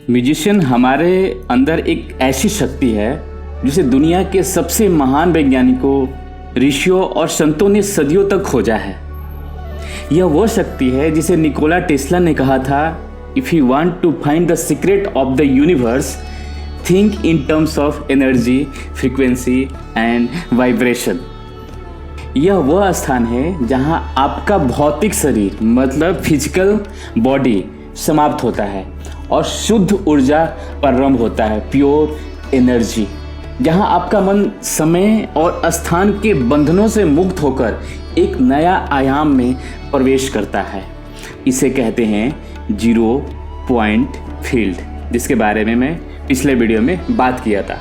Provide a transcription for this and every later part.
Musician हमारे अंदर एक ऐसी शक्ति है जिसे दुनिया के सबसे महान वैज्ञानिकों, ऋषियों और संतों ने सदियों तक खोजा है। यह वो शक्ति है जिसे निकोला टेस्ला ने कहा था, if you want to find the secret of the universe, think in terms of energy, frequency and vibration. यह वह स्थान है जहां आपका भौतिक शरीर मतलब फिजिकल बॉडी समाप्त होता है और शुद्ध ऊर्जा प्रारंभ होता है, प्योर एनर्जी। जहां आपका मन समय और स्थान के बंधनों से मुक्त होकर एक नया आयाम में प्रवेश करता है। इसे कहते हैं जीरो पॉइंट फील्ड, जिसके बारे में मैं पिछले वीडियो में बात किया था।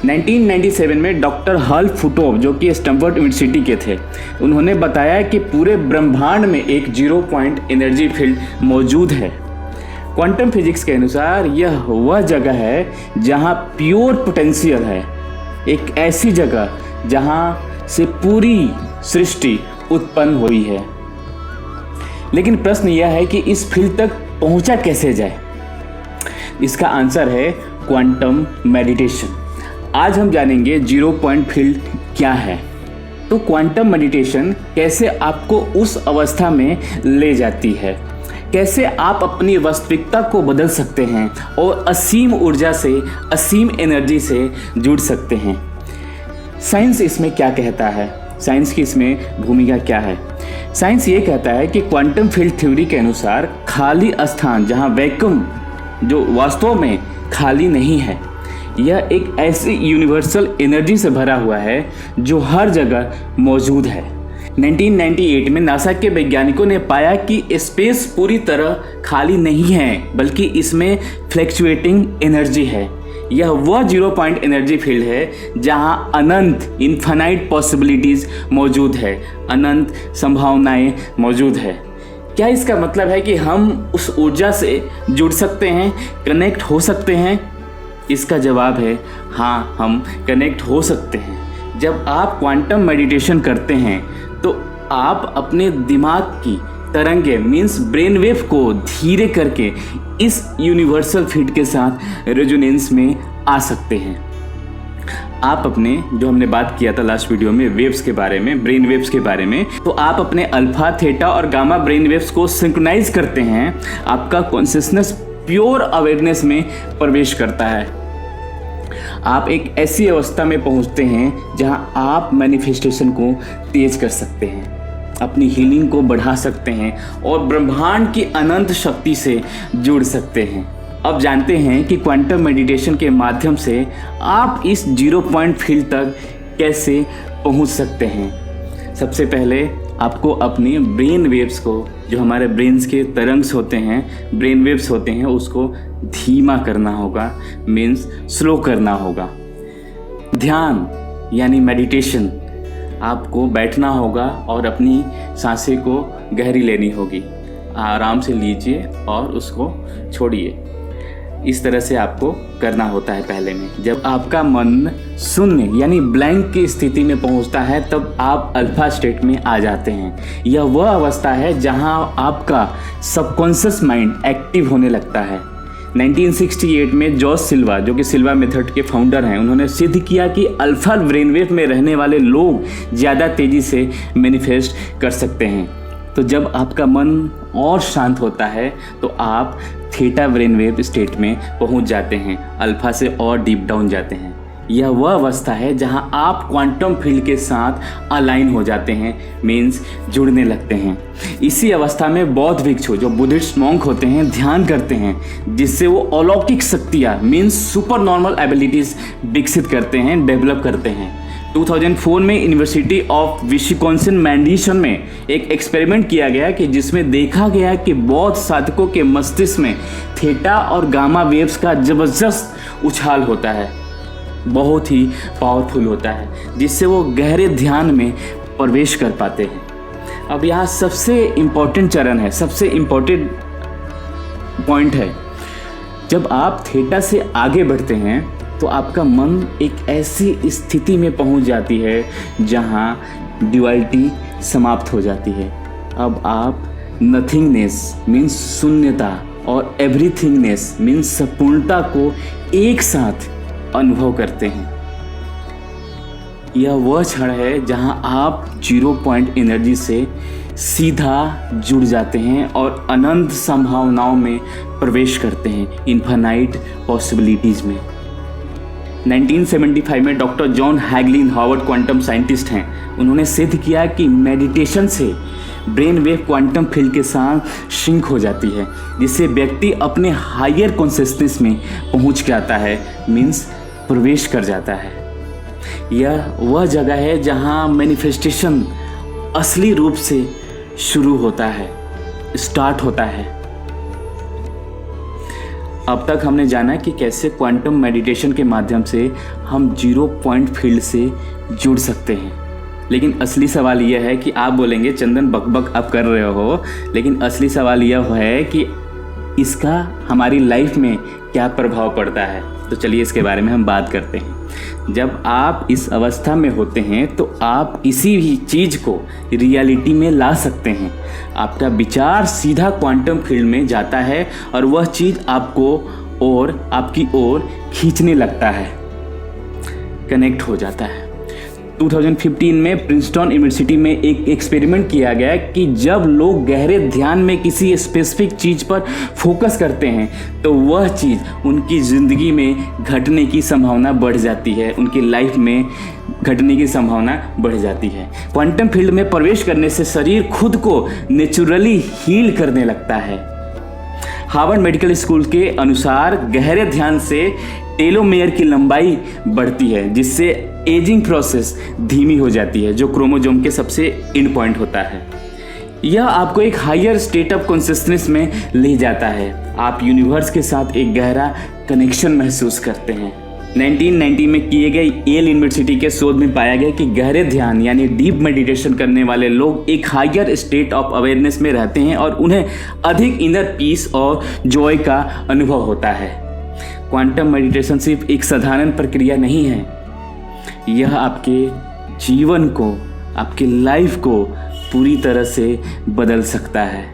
1997 में डॉक्टर हल फुटोव, जो कि स्टैनफोर्ड यूनिवर्सिटी के थे, उन्होंने बताया कि पूरे ब्रह्मांड में एक जीरो पॉइंट एनर्जी फील्ड मौजूद है। क्वांटम फिजिक्स के अनुसार यह वह जगह है जहां प्योर पोटेंशियल है, एक ऐसी जगह जहां से पूरी सृष्टि उत्पन्न हुई है। लेकिन प्रश्न यह है कि इस फील्ड तक पहुंचा कैसे जाए। इसका आंसर है क्वांटम मेडिटेशन। आज हम जानेंगे जीरो पॉइंट फील्ड क्या है। तो क्वांटम मेडिटेशन कैसे आपको उस अवस्था में ले जाती है, कैसे आप अपनी वास्तविकता को बदल सकते हैं और असीम ऊर्जा से, असीम एनर्जी से जुड़ सकते हैं। साइंस इसमें क्या कहता है, साइंस की इसमें भूमिका क्या है। साइंस ये कहता है कि क्वांटम फील्ड थ्योरी के अनुसार खाली स्थान, जहां वैक्यूम जो वास्तव में खाली नहीं है, यह एक ऐसी यूनिवर्सल एनर्जी से भरा हुआ है जो हर जगह मौजूद है। 1998 में नासा के वैज्ञानिकों ने पाया कि स्पेस पूरी तरह खाली नहीं है, बल्कि इसमें फ्लक्चुएटिंग एनर्जी है। यह वह जीरो पॉइंट एनर्जी फील्ड है जहां अनंत इन्फिनाइट पॉसिबिलिटीज मौजूद है, अनंत संभावनाएं मौजूद है। क्या इसका मतलब है कि हम उस ऊर्जा से जुड़ सकते हैं, कनेक्ट हो सकते हैं? इसका जवाब है हाँ, हम कनेक्ट हो सकते हैं। जब आप क्वांटम मेडिटेशन करते हैं तो आप अपने दिमाग की तरंगे मीन्स ब्रेन वेव को धीरे करके इस यूनिवर्सल फील्ड के साथ रेजोनेंस में आ सकते हैं। आप अपने, जो हमने बात किया था लास्ट वीडियो में वेव्स के बारे में, ब्रेन वेव्स के बारे में, तो आप अपने अल्फा, थीटा और गामा ब्रेन वेव्स को सिंक्रोनाइज करते हैं। आपका कॉन्शियसनेस प्योर अवेयरनेस में प्रवेश करता है। आप एक ऐसी अवस्था में पहुंचते हैं जहां आप मैनिफेस्टेशन को तेज कर सकते हैं, अपनी हीलिंग को बढ़ा सकते हैं और ब्रह्मांड की अनंत शक्ति से जुड़ सकते हैं। अब जानते हैं कि क्वांटम मेडिटेशन के माध्यम से आप इस जीरो पॉइंट फील्ड तक कैसे पहुंच सकते हैं। सबसे पहले आपको अपनी ब्रेन वेव्स को, जो हमारे ब्रेन्स के तरंग्स होते हैं, ब्रेन वेव्स होते हैं, उसको धीमा करना होगा, मीन्स स्लो करना होगा। ध्यान यानी मेडिटेशन, आपको बैठना होगा और अपनी सांसें को गहरी लेनी होगी। आराम से लीजिए और उसको छोड़िए। इस तरह से आपको करना होता है। पहले में जब आपका मन शून्य यानी ब्लैंक की स्थिति में पहुंचता है, तब आप अल्फा स्टेट में आ जाते हैं। यह वह अवस्था है जहां आपका सबकॉन्शियस माइंड एक्टिव होने लगता है। 1968 में जॉर्ज सिल्वा, जो कि सिल्वा मेथड के फाउंडर हैं, उन्होंने सिद्ध किया कि अल्फा ब्रेनवेव में रहने वाले लोग ज़्यादा तेज़ी से मैनिफेस्ट कर सकते हैं। तो जब आपका मन और शांत होता है तो आप थीटा ब्रेनवेव स्टेट में पहुंच जाते हैं, अल्फा से और डीप डाउन जाते हैं। यह वह अवस्था है जहां आप क्वांटम फील्ड के साथ अलाइन हो जाते हैं, मीन्स जुड़ने लगते हैं। इसी अवस्था में बौद्ध भिक्षु, जो बुद्धिस्ट मॉन्क होते हैं, ध्यान करते हैं, जिससे वो अलौकिक शक्तियाँ मीन्स सुपर नॉर्मल एबिलिटीज़ विकसित करते हैं, डेवलप करते हैं। 2004 में यूनिवर्सिटी ऑफ विस्कॉन्सिन मैडिसन में एक एक्सपेरिमेंट किया गया कि जिसमें देखा गया कि बौद्ध साधकों के मस्तिष्क में थीटा और गामा वेव्स का ज़बरदस्त उछाल होता है, बहुत ही पावरफुल होता है, जिससे वो गहरे ध्यान में प्रवेश कर पाते हैं। अब यहाँ सबसे इम्पोर्टेंट चरण है, सबसे इम्पोर्टेंट पॉइंट है, जब आप थीटा से आगे बढ़ते हैं तो आपका मन एक ऐसी स्थिति में पहुंच जाती है जहां ड्युअलिटी समाप्त हो जाती है। अब आप नथिंगनेस मीन्स शून्यता और एवरीथिंगनेस मीन्स संपूर्णता को एक साथ अनुभव करते हैं। यह वह क्षण है जहां आप 0 पॉइंट एनर्जी से सीधा जुड़ जाते हैं और अनंत संभावनाओं में प्रवेश करते हैं, इन्फानाइट पॉसिबिलिटीज में। 1975 में doctor John Hagelin Harvard quantum scientist हैं, उन्होंने सिद्ध किया कि मेडिटेशन से ब्रेन वेव क्वांटम फील्ड के साथ सिंक हो जाती है, जिससे व्यक्ति अपने हायर कॉन्शियसनेस में पहुंच जाता है, मीन्स प्रवेश कर जाता है। यह वह जगह है जहां मैनिफेस्टेशन असली रूप से शुरू होता है, स्टार्ट होता है। अब तक हमने जाना कि कैसे क्वांटम मेडिटेशन के माध्यम से हम 0 पॉइंट फील्ड से जुड़ सकते हैं। लेकिन असली सवाल यह है कि आप बोलेंगे चंदन बकबक आप कर रहे हो, लेकिन असली सवाल यह है कि इसका हमारी लाइफ में क्या प्रभाव पड़ता है। तो चलिए इसके बारे में हम बात करते हैं। जब आप इस अवस्था में होते हैं तो आप किसी भी चीज़ को रियलिटी में ला सकते हैं। आपका विचार सीधा क्वांटम फील्ड में जाता है और वह चीज़ आपको और आपकी ओर खींचने लगता है, कनेक्ट हो जाता है। 2015 में प्रिंसटन यूनिवर्सिटी में एक एक्सपेरिमेंट किया गया कि जब लोग गहरे ध्यान में किसी स्पेसिफिक चीज़ पर फोकस करते हैं तो वह चीज़ उनकी ज़िंदगी में घटने की संभावना बढ़ जाती है, उनकी लाइफ में घटने की संभावना बढ़ जाती है। क्वांटम फील्ड में प्रवेश करने से शरीर खुद को नेचुरली हील करने लगता है। हार्वर्ड मेडिकल स्कूल के अनुसार गहरे ध्यान से टेलोमेयर की लंबाई बढ़ती है, जिससे एजिंग प्रोसेस धीमी हो जाती है, जो क्रोमोसोम के सबसे एंड पॉइंट होता है। यह आपको एक हायर स्टेट ऑफ कॉन्शियसनेस में ले जाता है। आप यूनिवर्स के साथ एक गहरा कनेक्शन महसूस करते हैं। 1990 में किए गए येल यूनिवर्सिटी के शोध में पाया गया कि गहरे ध्यान यानी डीप मेडिटेशन करने वाले लोग एक हायर स्टेट ऑफ अवेयरनेस में रहते हैं और उन्हें अधिक इनर पीस और जॉय का अनुभव होता है। क्वांटम मेडिटेशन सिर्फ एक साधारण प्रक्रिया नहीं है, यह आपके जीवन को, आपकी लाइफ को पूरी तरह से बदल सकता है।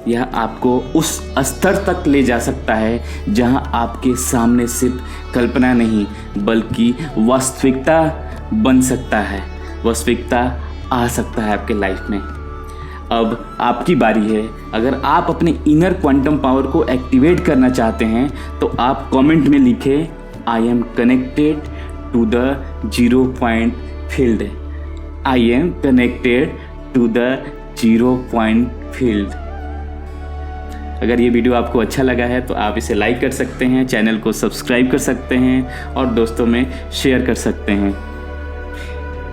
यह आपको उस स्तर तक ले जा सकता है जहां आपके सामने सिर्फ कल्पना नहीं बल्कि वास्तविकता बन सकता है, वास्तविकता आ सकता है आपके लाइफ में। अब आपकी बारी है। अगर आप अपने इनर क्वांटम पावर को एक्टिवेट करना चाहते हैं तो आप कमेंट में लिखें I am connected to the 0 point field. I am connected to the 0 point field. अगर ये वीडियो आपको अच्छा लगा है तो आप इसे लाइक कर सकते हैं, चैनल को सब्सक्राइब कर सकते हैं और दोस्तों में शेयर कर सकते हैं।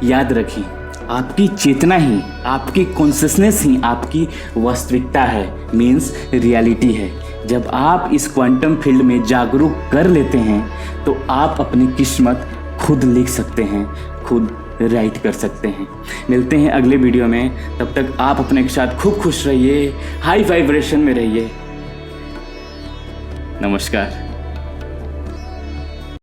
याद रखिए, आपकी चेतना ही, आपकी कॉन्शियसनेस ही आपकी वास्तविकता है, मीन्स रियलिटी है। जब आप इस क्वांटम फील्ड में जागरूक कर लेते हैं तो आप अपनी किस्मत खुद लिख सकते हैं, खुद राइट कर सकते हैं। मिलते हैं अगले वीडियो में, तब तक आप अपने के साथ खूब खुश रहिए, हाई वाइब्रेशन में रहिए। नमस्कार।